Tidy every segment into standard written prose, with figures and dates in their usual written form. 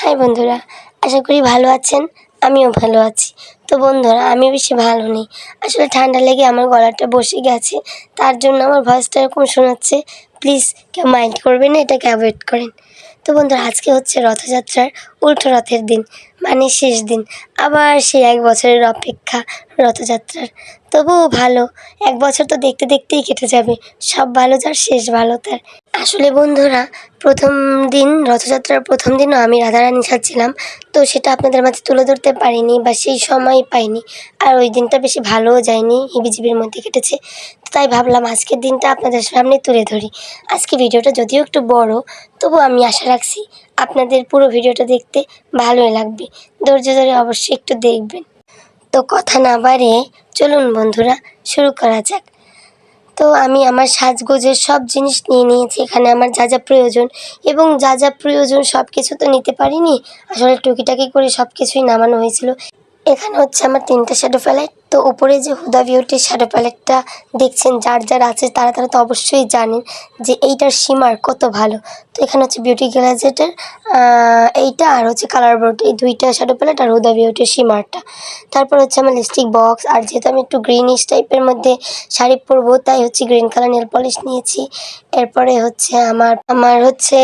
High বন্ধুরা, আশা করি ভালো আছেন। আমিও ভালো আছি। তো বন্ধুরা, আমি বেশি ভালো নেই। আসলে ঠান্ডা লেগে আমার গলাটা বসে গেছে, তার জন্য আমার ভয়েসটা এরকম শোনাচ্ছে। প্লিজ কেউ মাইন্ড করবেন না, এটাকে অ্যাভয়েড করেন। তো বন্ধুরা, আজকে হচ্ছে রথযাত্রার উল্টো রথের দিন, মানে শেষ দিন। আবার সেই 1 বছরের অপেক্ষা রথযাত্রার। তবুও ভালো, 1 বছর তো দেখতে দেখতেই কেটে যাবে। সব ভালো যার শেষ ভালো তার। আসলে বন্ধুরা, প্রথম দিন রথযাত্রার প্রথম দিনও আমি রাধারানি সাজছিলাম। তো সেটা আপনাদের মাঝে তুলে ধরতে পারিনি বা সেই সময় পাইনি। আর ওই দিনটা বেশি ভালোও যায়নি, হিবিজিবির মধ্যে কেটেছে। তো তাই ভাবলাম আজকের দিনটা আপনাদের সামনে তুলে ধরি। আজকে ভিডিওটা যদিও একটু বড়, তবুও আমি আশা রাখছি আপনাদের পুরো ভিডিওটা দেখতে ভালোই লাগবে। ধৈর্য ধরে অবশ্যই একটু দেখবেন। তো কথা না বাড়িয়ে চলুন বন্ধুরা, শুরু করা যাক। তো আমি আমার সাজগোজের সব জিনিস নিয়ে নিয়েছি, এখানে আমার যা যা প্রয়োজন। এবং যা যা প্রয়োজন সব কিছু তো নিতে পারিনি, আসলে টুকিটাকি করে সব কিছুই নামানো হয়েছিল। এখানে হচ্ছে আমার 3টে শ্যাডো প্যালেট। তো উপরে যে হুদা বিউটির শ্যাডো প্যালেটটা দেখছেন, যার যার আছে তারা তারা তো অবশ্যই জানেন যে এইটার শিমার কত ভালো। তো এখানে হচ্ছে বিউটি গ্যাজেটের এইটা, আর হচ্ছে কালার বোর্ড, এই 2টা শ্যাডো প্যালেট আর হুদা বিউটির শিমারটা। তারপর হচ্ছে আমার লিপস্টিক বক্স, আর যেহেতু আমি একটু গ্রিনিশ টাইপের মধ্যে শাড়ি পরবো, তাই হচ্ছে গ্রিন কালার নেল পলিশ নিয়েছি। এরপরে হচ্ছে আমার হচ্ছে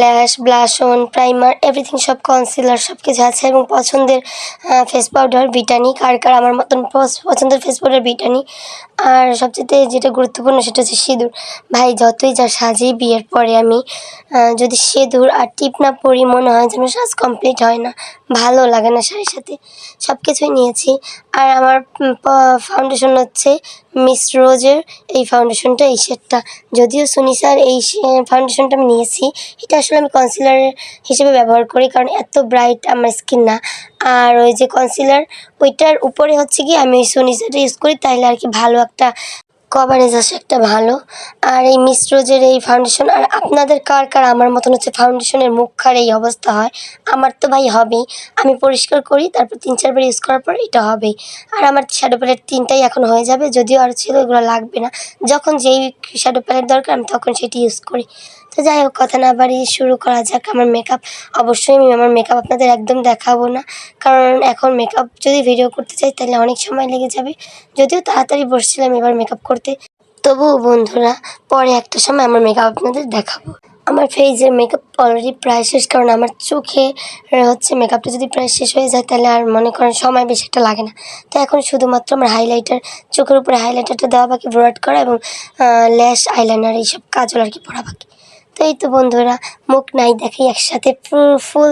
ল্যাশ, ব্লাশ অন, প্রাইমার, এভরিথিং, সব কনসিলার সব কিছু আছে। এবং পছন্দের ফেস পাউডার বিটানি, কার কার আমার মতন পছন্দের ফেস পাউডার বিটানি। আর সবচেয়ে যেটা গুরুত্বপূর্ণ সেটা হচ্ছে সিঁদুর। ভাই যতই যা সাজি, বিয়ের পরে আমি যদি সিঁদুর আর টিপ না পরি, মনে হয় যেন সাজ কমপ্লিট হয় না, ভালো লাগে না শাড়ির সাথে। সব কিছুই নিয়েছি। আর আমার ফাউন্ডেশন হচ্ছে মিস রোজের এই ফাউন্ডেশনটা, এই শেডটা। যদিও সুনিসার এই ফাউন্ডেশনটা আমি নিয়েছি, এটা আসলে আমি কনসিলার হিসেবে ব্যবহার করি, কারণ এত ব্রাইট আমার স্কিন না। আর ওই যে কনসিলার, ওইটার উপরে হচ্ছে কি আমি ওই সুনিসারটা ইউজ করি, তাইলে আর কি ভালো একটা কভারেজ আসে, একটা ভালো। আর এই মিস রোজের এই ফাউন্ডেশন, আর আপনাদের কার কার আমার মতন হচ্ছে ফাউন্ডেশনের মুখখার এই অবস্থা হয়? আমার তো ভাই হবেই। আমি পরিষ্কার করি, তারপর 3-4 বার ইউজ করার পর এটা হবেই। আর আমার শ্যাডো প্যালেট 3টাই এখন হয়ে যাবে, যদিও আর ছিল, এগুলো লাগবে না। যখন যেই শ্যাডো প্যালেট দরকার আমি তখন সেটি ইউজ করি। তো যাই হোক, কথা না বাড়িয়ে শুরু করা যাক। আমার মেকআপ, অবশ্যই আমি আমার মেকআপ আপনাদের একদম দেখাবো না, কারণ এখন মেকআপ যদি ভিডিও করতে চাই তাহলে অনেক সময় লেগে যাবে। যদিও তাড়াতাড়ি বসছিলাম এবার মেকআপ করতে, তবুও বন্ধুরা পরে একটা সময় আমার মেকআপ আপনাদের দেখাবো। আমার ফেসের মেকআপ অলরেডি প্রায় শেষ, কারণ আমার চোখে হচ্ছে মেকআপটা যদি প্রায় শেষ হয়ে যায় তাহলে আর মনে করেন সময় বেশি একটা লাগে না। তো এখন শুধুমাত্র আমার হাইলাইটার, চোখের উপরে হাইলাইটারটা দেওয়া বাকি, ব্রড করা, এবং ল্যাশ, আইলাইনার, এইসব কাজল আর কি পরা বাকি। তো এই তো বন্ধুরা, মুখ নাই দেখাই একসাথে ফুল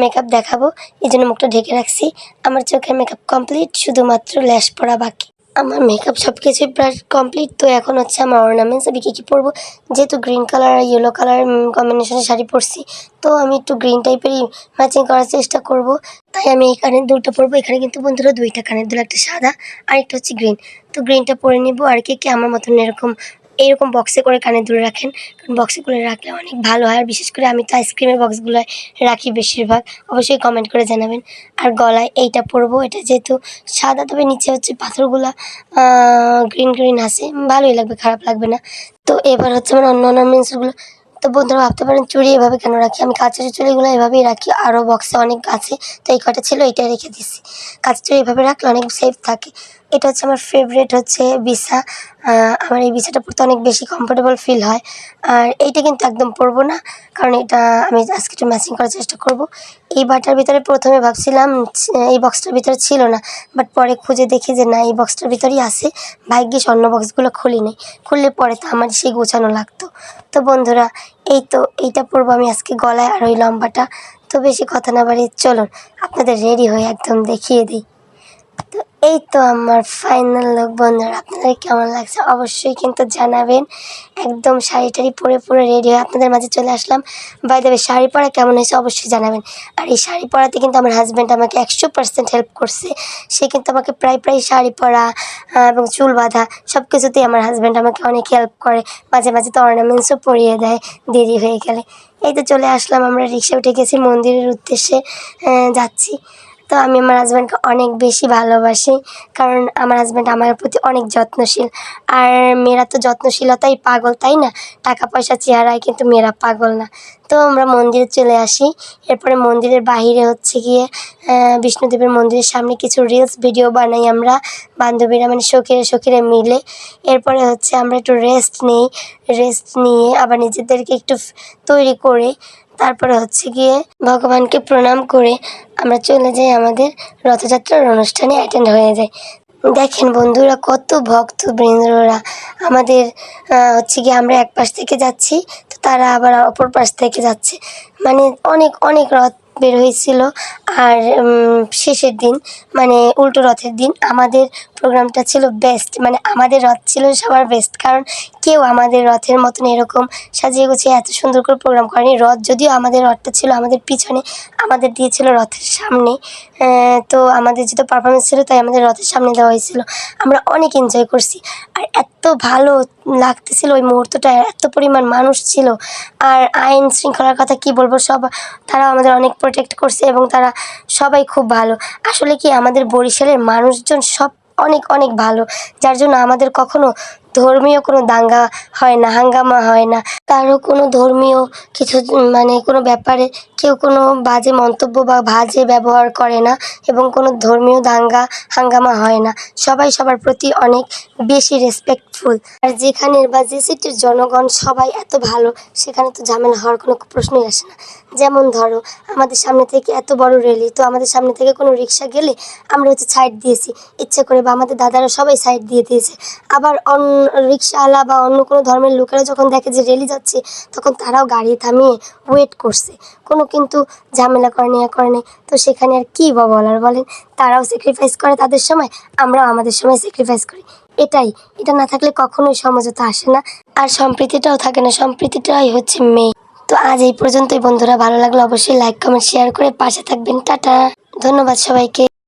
মেকআপ দেখাবো, এই জন্য মুখটা ঢেকে রাখছি। আমার চোখের মেকআপ কমপ্লিট, শুধুমাত্র ল্যাশ পরা বাকি। আমার মেকআপ সব কিছুই প্রায় কমপ্লিট। তো এখন হচ্ছে আমার অর্নামেন্টস, আমি কী কী পরবো। যেহেতু গ্রিন কালার আর ইয়েলো কালার কম্বিনেশনের শাড়ি পরছি, তো আমি একটু গ্রিন টাইপেরই ম্যাচিং করার চেষ্টা করব। তাই আমি এই কানের দুলটা পরবো। এখানে কিন্তু বন্ধুরা 2টা কানের দুল, একটা সাদা আর একটা হচ্ছে গ্রিন। তো গ্রিনটা পরে নিব। আর কে কে আমার মতন এইরকম বক্সে করে কানের দুল রাখেন, কারণ বক্সে করে রাখলে অনেক ভালো হয়। আর বিশেষ করে আমি তো আইসক্রিমের বক্সগুলোয় রাখি বেশিরভাগ, অবশ্যই কমেন্ট করে জানাবেন। আর গলায় এইটা পরবো, এটা যেহেতু সাদা, তবে নিচে হচ্ছে পাথরগুলা গ্রিন গ্রিন আছে, ভালোই লাগবে, খারাপ লাগবে না। তো এবার হচ্ছে আমার অন্য অর্নামেন্টসগুলো। তো বন্ধুরা ভাবতে পারেন চুড়ি এভাবে কেন রাখি, আমি কাচের চুড়িগুলো এভাবেই রাখি। আরও বক্সে অনেক আছে, তো এই কটা ছিল, এটাই রেখে দিচ্ছি। কাচের চুড়ি এভাবে রাখলে অনেক সেফ থাকে। এটা হচ্ছে আমার ফেভারিট হচ্ছে বিছা। আমার এই বিছাটা পরতে অনেক বেশি কমফোর্টেবল ফিল হয়। আর এইটা কিন্তু একদম পরবো না, কারণ এটা আমি আজকে একটু ম্যাচিং করার চেষ্টা করব। এই বাটার ভিতরে প্রথমে ভাবছিলাম এই বক্সটার ভিতরে ছিল না, বাট পরে খুঁজে দেখি যে না, এই বক্সটার ভিতরেই আছে। ভাগ্যিস অন্য বক্সগুলো খুলি নেই, খুললে পরে তো আমার সেই গোছানো লাগতো। তো বন্ধুরা, এই তো এইটা পরবো আমি আজকে গলায়, আর ওই লম্বাটা। তো বেশি কথা না বাড়িয়ে চলুন আপনাদের রেডি হয়ে একদম দেখিয়ে দিই। তো এই তো আমার ফাইনাল লুক। বন্ধুরা, আপনাদের কেমন লাগছে অবশ্যই কিন্তু জানাবেন। একদম শাড়ি টাড়ি পরে পুরো রেডি হয়ে আপনাদের মাঝে চলে আসলাম। বাই দ্য ওয়ে, শাড়ি পরা কেমন হয়েছে অবশ্যই জানাবেন। আর এই শাড়ি পরাতে কিন্তু আমার হাজব্যান্ড আমাকে 100% হেল্প করছে। সে কিন্তু আমাকে প্রায় শাড়ি পরা এবং চুল বাঁধা সব কিছুতেই আমার হাজব্যান্ড আমাকে অনেক হেল্প করে। মাঝে মাঝে তো অর্নামেন্টসও পরিয়ে দেয় দেরি হয়ে গেলে। এই তো চলে আসলাম, আমরা রিক্সা উঠে গেছি, মন্দিরের উদ্দেশ্যে যাচ্ছি। তো আমি আমার হাজব্যান্ডকে অনেক বেশি ভালোবাসি, কারণ আমার হাজব্যান্ড আমার প্রতি অনেক যত্নশীল। আর মেয়েরা তো যত্নশীলতাই পাগল, তাই না? টাকা পয়সা চেহারায় কিন্তু মেয়েরা পাগল না। তো আমরা মন্দিরে চলে আসি। এরপরে মন্দিরের বাহিরে হচ্ছে গিয়ে বিষ্ণুদেবের মন্দিরের সামনে কিছু রিলস ভিডিও বানাই আমরা বান্ধবীরা, মানে সখীরা মিলে। এরপরে হচ্ছে আমরা একটু রেস্ট নিই, রেস্ট নিয়ে আবার নিজেদেরকে একটু তৈরি করে তারপরে হচ্ছে গিয়ে ভগবানকে প্রণাম করে আমরা চলে যাই আমাদের রথযাত্রার অনুষ্ঠানে অ্যাটেন্ড হয়ে যাই। দেখেন বন্ধুরা, কত ভক্তবৃন্দরা আমাদের হচ্ছে গিয়ে আমরা এক পাশ থেকে যাচ্ছি, তো তারা আবার অপর পাশ থেকে যাচ্ছে। মানে অনেক অনেক রথ বের হয়েছিল। আর শেষের দিন মানে উল্টো রথের দিন আমাদের প্রোগ্রামটা ছিল বেস্ট, মানে আমাদের রথ ছিল সবার বেস্ট, কারণ কেউ আমাদের রথের মতন এরকম সাজিয়ে গুছিয়ে এত সুন্দর করে প্রোগ্রাম করেনি। রথ যদিও আমাদের রথটা ছিল আমাদের পিছনে, আমাদের দিয়েছিল রথের সামনে। তো আমাদের যেহেতু পারফরমেন্স ছিল তাই আমাদের রথের সামনে দেওয়া হয়েছিল। আমরা অনেক এনজয় করছি, আর এত ভালো লাগতেছিল ওই মুহূর্তটা, এত পরিমাণ মানুষ ছিল। আর আইন শৃঙ্খলার কথা কি বলবো, তারাও আমাদের অনেক প্রোটেক্ট করছে এবং তারা সবাই খুব ভালো। আসলে কি আমাদের বরিশালের মানুষজন সব অনেক অনেক ভালো, যার জন্য আমাদের কখনো ধর্মীয় কোনো দাঙ্গা হয় না, হাঙ্গামা হয় না। কারো কোনো ধর্মীয় কিছু মানে কোনো ব্যাপারে কেউ কোনো বাজে মন্তব্য বা বাজে ব্যবহার করে না, এবং কোনো ধর্মীয় দাঙ্গা হাঙ্গামা হয় না। সবাই সবার প্রতি অনেক বেশি রেসপেক্টফুল। আর যেখানের বা যে সিটির জনগণ সবাই এত ভালো, সেখানে তো ঝামেলা হওয়ার কোনো প্রশ্নই আসে না। যেমন ধরো আমাদের সামনে থেকে এত বড় র্যালি, তো আমাদের সামনে থেকে কোনো রিক্সা গেলে আমরা হচ্ছে সাইড দিয়েছি ইচ্ছে করে, বা আমাদের দাদারা সবাই সাইড দিয়ে দিয়েছে। আবার রিক্সাওয়ালা বা অন্য কোনো ধর্মের লোকেরা যখন দেখে যে র্যালি যাচ্ছে, তখন তারাও গাড়ি থামিয়ে ওয়েট করছে, কোনো কিন্তু ঝামেলা করেনি। তো সেখানে আর কী বলার বলেন? তারাও স্যাক্রিফাইস করে তাদের সময়, আমরাও আমাদের সময় স্যাক্রিফাইস করি। এটা না থাকলে কখনোই সমঝোতা আসে না, আর সম্প্রীতিটাও থাকে না। সম্প্রীতিটাই হচ্ছে মেয়ে। তো আজ এই পর্যন্তই বন্ধুরা, ভালো লাগলে অবশ্যই লাইক কমেন্ট শেয়ার করে পাশে থাকবেন। টাটা, ধন্যবাদ সবাইকে।